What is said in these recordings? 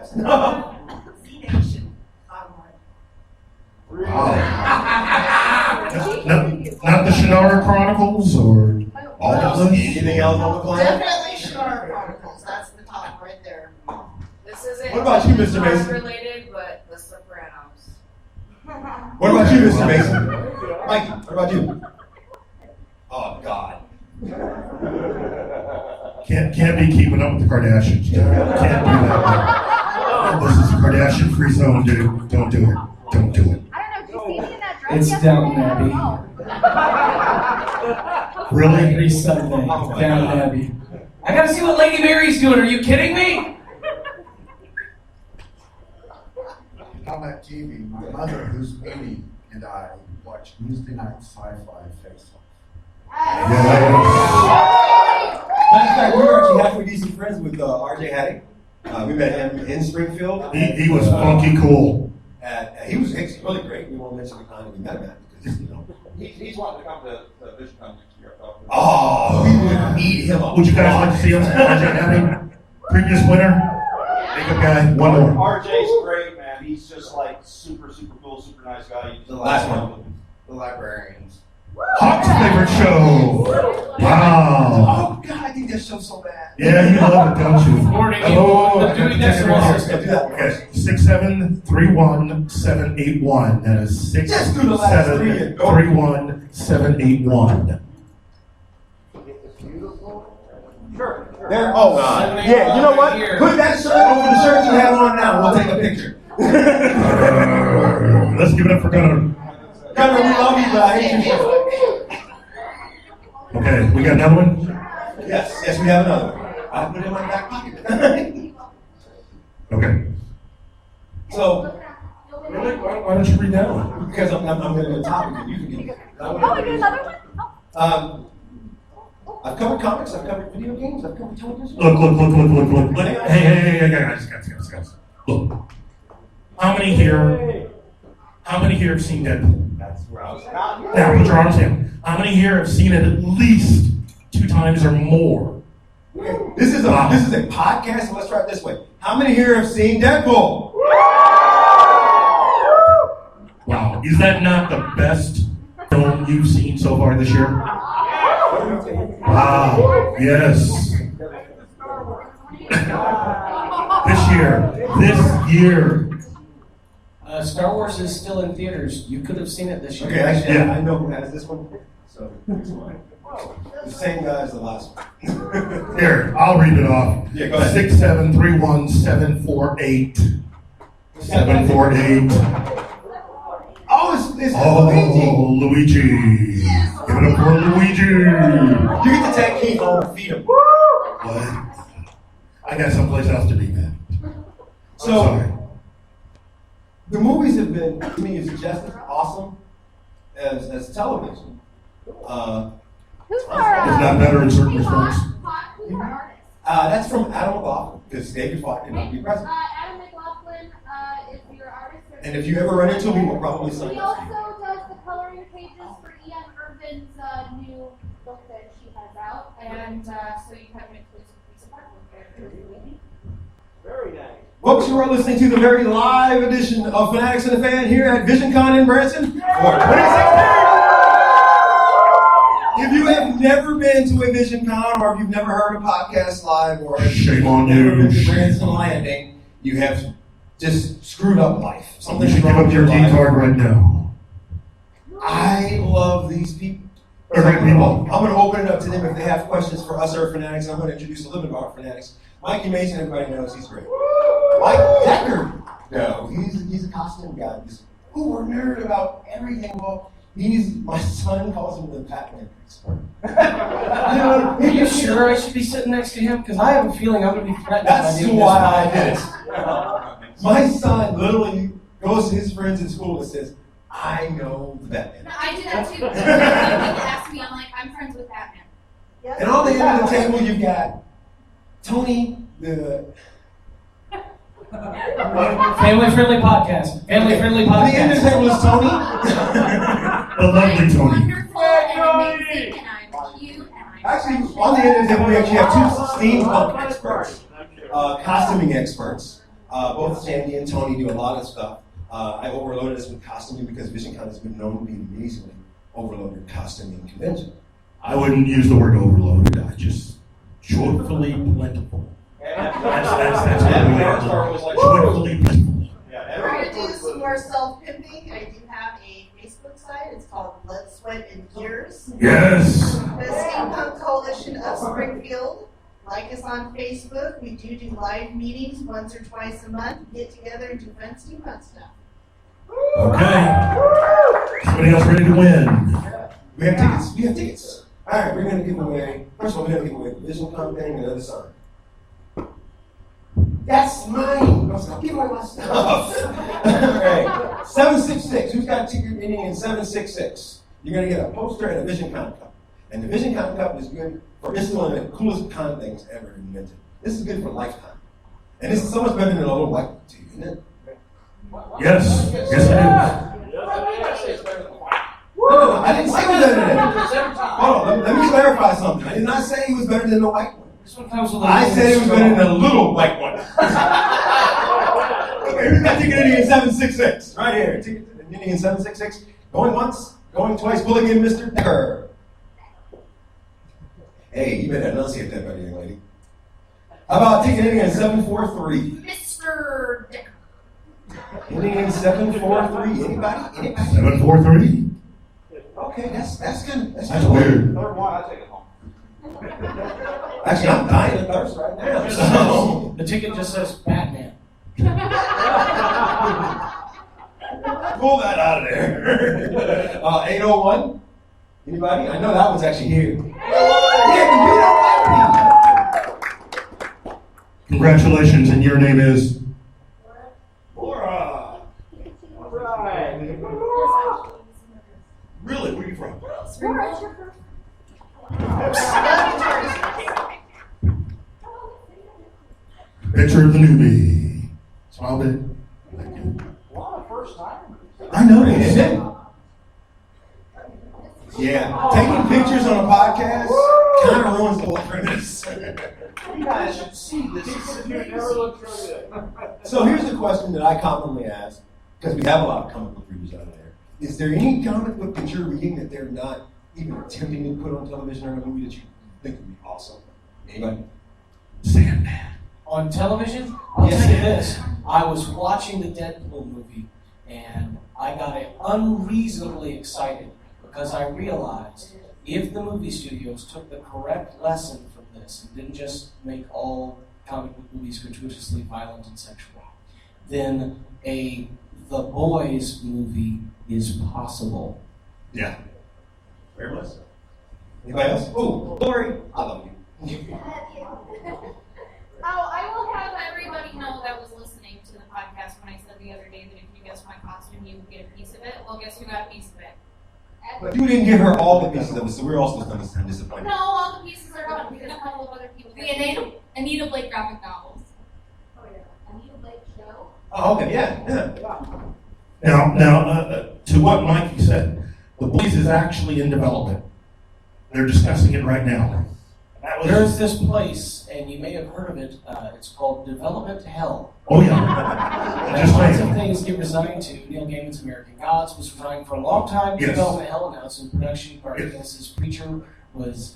Z-Nation. Not the Shannara Chronicles or all of those? Anything else on the planet? Definitely Shannara Chronicles. That's the top right there. This isn't What about you, Mr. Mason? related, but The Sopranos. What about you, Mr. Mason? Mikey, what about you? Oh, God. Can't be keeping up with the Kardashians. Can't do that. This is a Kardashian-free zone, dude. Don't do it. Don't do it. I don't know, did you see me in that dress It's Downton yesterday? Abbey. Really? Every Sunday, Downton Abbey. I gotta see what Lady Mary's doing. Are you kidding me? On that TV, my mother, who's 80, and I watch Tuesday night sci-fi face-off. Matter of fact, we were actually halfway decent friends with RJ Hattie. We met him in Springfield. He was funky cool. He was really great. We won't mention the time that we met him at because, He's wanting to come to VisionCon next year. Oh, we would eat him up. Would you guys like to see him? RJ Hattie? Previous winner? Makeup guy? One more. RJ's great, man. He's just like super, super cool, super nice guy. The last one. The librarians. Hawk's favorite show. Wow. Oh, God, I think that show's so bad. Yeah, you love it, don't you? Morning, Oh, the I got Dewey the Decimal ticket right System. here. Okay, 6731781. That is Just do the last three. 6731781. Sure. There. Oh, yeah. You know what? Put that shirt over the shirt you have on now. We'll take a picture. Let's give it up for Gunnar. Gunnar, we love you, but I hate you. Okay, we got another one? Yes, we have another one. I put it in my back pocket. Okay. So, Really? Why don't you read that one? because I'm going to do a topic and you can get it. Oh, we did another one? I've covered comics, I've covered video games, I've covered television. Look. Hey, guys. Look. How many here have seen Deadpool? That's where I was at. Now, put your arms down. How many here have seen it at least 2 times or more? Okay, this is a podcast, so let's try it this way. How many here have seen Deadpool? Wow. Is that not the best film you've seen so far this year? Wow. Yes. This year. Star Wars is still in theaters. You could have seen it this year. Okay, actually, Yeah. I know who has this one, so it's mine. The same guy as the last one. Here, I'll read it off. Yeah, go ahead. 6731748. 748. Oh, it's Oh, Luigi. Give it up for Luigi. You get to take Keith home and feed him. What? I got someplace else to be, man. So, the movies have been, to me, is just as awesome as television. Who's It's not better in certain respects. Who's our artist? That's from Adam McLaughlin, because David Fox cannot be present. Adam McLaughlin is your artist. And if you ever run into him, we'll probably sign He up to also does the coloring pages for Ian Irvin's new book that she has out, and so you have an exclusive piece of artwork there. Very nice. Folks, you are listening to the very live edition of Fanatics and the Fan here at VisionCon in Branson for 2016. If you have never been to a VisionCon, or if you've never heard a podcast live, or if Shame on you've never been you. to Branson Landing, you have just screwed up life. You Something's should give wrong up with your life. D card right now. I love these people. They're great people. I'm going to open it up to them if they have questions for us, our fanatics. I'm going to introduce a little bit of our fanatics. Mikey Mason, everybody knows he's great. Mike Decker, no, he's a costume guy. He's a nerd about everything. Well, my son calls him the Batman expert. Are you sure I should be sitting next to him? Because I have a feeling I'm going to be threatened. That's by doing why I this. did it. My son literally goes to his friends in school and says, I know the Batman. I do that too. When people ask me, I'm like, I'm friends with Batman. And on the end of the table, you've got Tony, the Family-friendly podcast. Family-friendly on the end of the podcast. table is Tony. The lovely Tony. Wonderful and amazing, and I'm cute, and I'm Actually, on the end of the table, we actually have 2 steampunk experts, costuming experts. Both Sandy and Tony do a lot of stuff. I overloaded this with costuming because vconn has been known to be amazingly overloaded costuming convention. I wouldn't use the word overloaded. I just joyfully plentiful. That's what we are. Joyfully plentiful. We're gonna do some more self-pimping. I do have a Facebook site. It's called Blood, Sweat, and Tears. Yes. The Steampunk Coalition of Springfield. Like us on Facebook. We do live meetings once or twice a month. Get together and do fun steampunk stuff. Okay. Somebody else ready to win? We have tickets. We have tickets. All right, we're going to give away, first of all, we're going to give away the visual thing and another sign. That's mine. No, stop giving away my stuff. All right. 766. Who's got a ticket ending in 766? You're going to get a poster and a vconn cup. And the vconn cup is good for, this is one of the coolest con things ever invented. This is good for lifetime. And this is so much better than a little white one to you, isn't it? Yes. Yes, it No, I didn't say he was better than that. Hold on, let me clarify something. I did not say he was better than the white one. This one comes with I said he was better than the little white one. Okay, who's got ticket ending in 766? Right here. Ticket ending in 766. Going once, going twice. Pull again, Mr. Decker. Hey, you better enunciate that better, young lady. How about ticket ending in 743? Mr. Decker. Ending in 743. Anybody? 743. Okay, that's good. That's weird. Third one, I take it home. Actually, I'm dying of thirst right now. So. The ticket just says Batman. Pull that out of there. 801. Anybody? I know that one's actually here. Yeah, Congratulations, and your name is? Laura. All right. Really? Where are you from? Picture of the newbie. Smile bit. Thank you. A lot of first timers. I know Is this. it? Yeah. Taking pictures on a podcast kind of ruins the whole premise. You guys should see this. It never looked really good. So here's the question that I commonly ask, because we have a lot of comic book readers out there. Is there any comic book that you're reading that they're not even attempting to put on television or a movie that you think would be awesome? Anybody? Sandman. On television, I'll tell you this. I was watching the Deadpool movie, and I got unreasonably excited because I realized if the movie studios took the correct lesson from this and didn't just make all comic book movies gratuitously violent and sexual, then The Boys movie is possible. Yeah. Very much so. Anybody else? Oh, Lori, I love you. Oh, I will have everybody know that was listening to the podcast when I said the other day that if you guessed my costume, you would get a piece of it. Well, guess who got a piece of it? But you didn't give her all the pieces of it, so we're also disappointed. No, all the pieces are gone because a couple of other people. The Anita Blake graphic novels. Oh yeah, Anita Blake show. Oh, okay, yeah. Now, to what Mikey said, The Boys is actually in development. They're discussing it right now. There's this place, and you may have heard of it. It's called Development Hell. Oh, yeah. Just Lots of saying. things get resigned to. Neil Gaiman's American Gods was resigned for a long time to Yes. Development Hell, and now it's in production. Yes. This Preacher was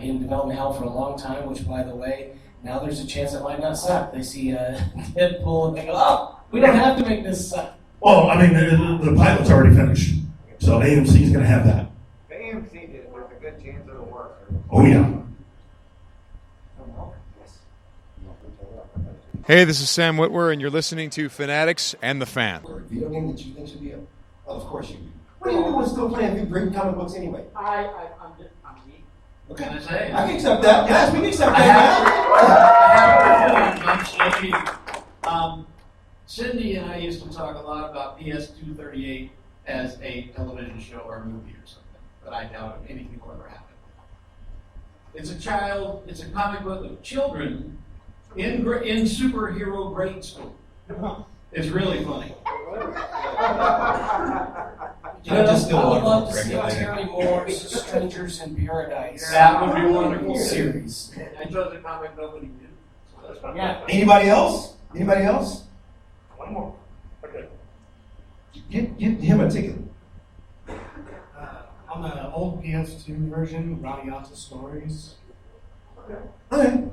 in Development Hell for a long time, which, by the way, now there's a chance it might not suck. They see Deadpool and they go, oh, we don't have to make this suck. Well, I mean, the pilot's already finished. So AMC's going to have that. AMC did. There's a good chance it'll work. Oh, yeah. Hey, this is Sam Whitwer, and you're listening to Fanatics and the Fan. Or a video game that you think should be up? Well, of course you do. What are you doing still playing great comic books anyway? I'm geek. Okay. Can I say? I can accept that. Yes, we can accept I that. have a Cindy and I used to talk a lot about PS238 as a television show or movie or something, but I doubt if anything will ever happen. It's a comic book of children in superhero grade school. It's really funny. You know, I would love to see Terry Moore's Strangers in Paradise. That would be wonderful. Series. I chose a comic nobody did. So that's fine. Yeah. Anybody else? Anybody else? One more. Okay. Get him a ticket. On the old PS2 version, Radiata Stories. Okay.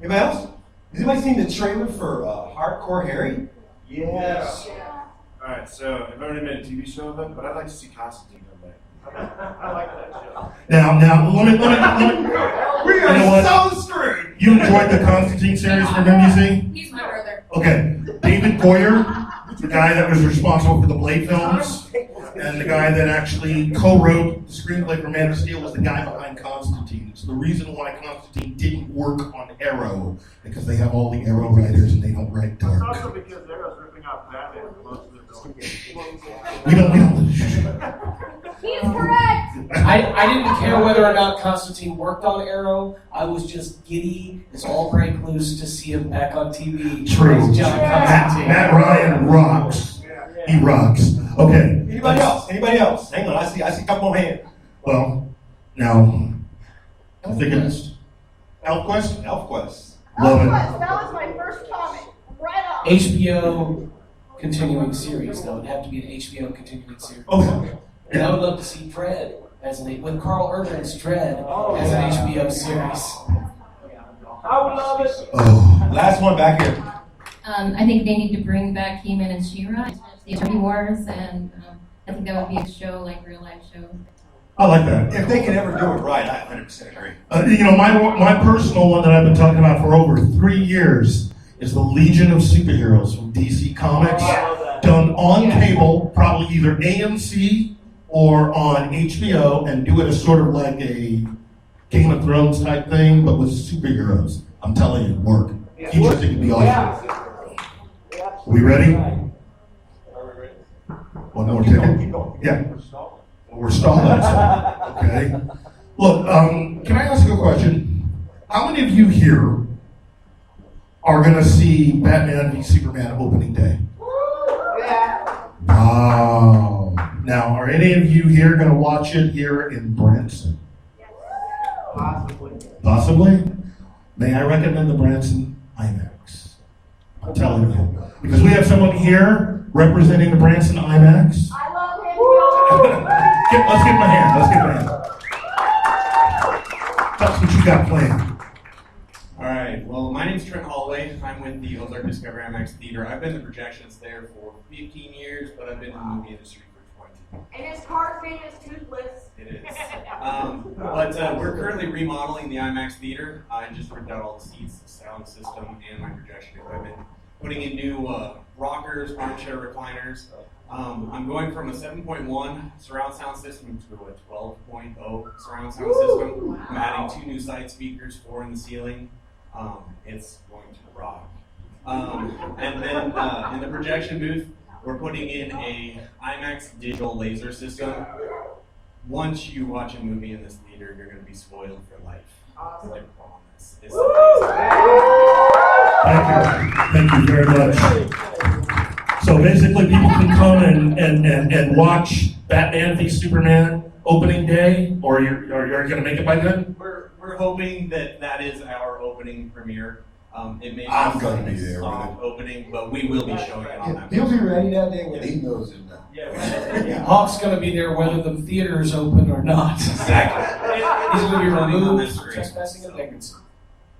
Anybody else? Has anybody seen the trailer for Hardcore Harry? Yes. Alright, so I've already made a TV show of it, but I'd like to see Constantine come back. I like that show. Now, let me. We You know are what? so screwed! You enjoyed the Constantine series from NBC? He's my brother. Okay. David Goyer, the guy that was responsible for the Blade films, and the guy that actually co-wrote the screenplay for Man of Steel was the guy behind Constantine. It's the reason why Constantine didn't work on Arrow, because they have all the Arrow writers and they don't write dark. It's also because Arrow's ripping off Batman for most of the films. We don't. He's correct! I didn't care whether or not Constantine worked on Arrow. I was just giddy as all break loose to see him back on TV. True. As John Constantine. Matt Ryan rocks. He rocks. Okay. Anybody else? Anybody else? Hang on, I see a couple more hands. Well, now, I think it's ElfQuest. ElfQuest. Love it. That was my first comment. Right on. HBO continuing series, though. It'd have to be an HBO continuing series. Okay. And I would love to see Dredd with Carl Urban's Dredd as an HBO series. I would love it. Oh. Last one back here. I think they need to bring back He-Man and She-Ra, the Attorney Wars, and I think that would be a show, like real life show. I like that. If they can ever do it right, I 100% agree. My personal one that I've been talking about for over 3 years is the Legion of Superheroes from DC Comics, done on cable, probably either AMC or on HBO, and do it as sort of like a Game of Thrones type thing, but with superheroes. I'm telling you, work. Future thing could be awesome. Are we ready? One more ticket? Yeah. We're stalling. Okay. Look, can I ask you a question? How many of you here are going to see Batman v Superman opening day? Wow. Now, are any of you here going to watch it here in Branson? Possibly? May I recommend the Branson IMAX? I'm telling you. Because we have someone here representing the Branson IMAX. I love him. Let's give him a hand. Let's give him a hand. Tell us what you got planned. All right. Well, my name's Trent Holloway. I'm with the Ozark Discovery IMAX Theater. I've been the projectionist there for 15 years, but I've been in the movie industry for 20. And his card name is Toothless. It is. But we're currently remodeling the IMAX Theater. I just ripped out all the seats, the sound system, and my projection equipment. Putting in new rockers, armchair recliners. I'm going from a 7.1 surround sound system to a 12.0 surround sound system. I'm adding 2 new side speakers, 4 in the ceiling. It's going to rock. And then in the projection booth, we're putting in a IMAX digital laser system. Once you watch a movie in this theater, you're going to be spoiled for life. I promise. It's Thank you very much. So basically, people can come and watch Batman v Superman opening day, or you're going to make it by then? We're hoping that is our opening premiere. It may I'm going to be there. Soft opening, but we will be showing it on that. He'll be ready that day when he knows it now. Yeah. Hawk's going to be there whether the theater is open or not. Exactly. He's going to be running on removed this for screen. trespassing and vacancy.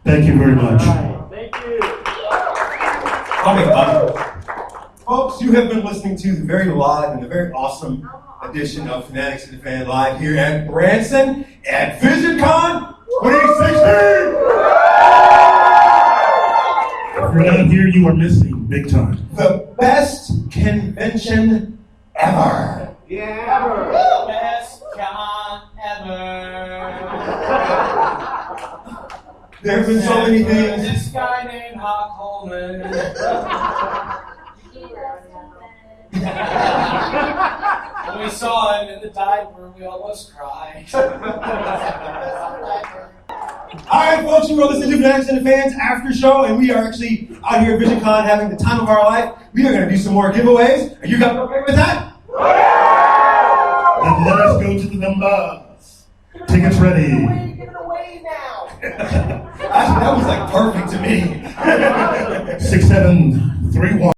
Thank you very much. Thank you. Folks, you have been listening to the very live and the very awesome edition of Fanatics and the Fan live here at Branson at VisionCon 2016. If you're not here, you are missing big time. The best convention ever. Yeah. Best con ever. There have been so many things. This guy named Hawk Holman. When we saw him in the diaper, we almost cried. All right, folks, you are listening to Fanatics and the Fans after show, and we are actually out here at VisionCon having the time of our life. We are going to do some more giveaways. Are you guys okay with that? Then let us go to the numbers. Tickets ready. Give it away now. Actually, that was like perfect to me. 6731.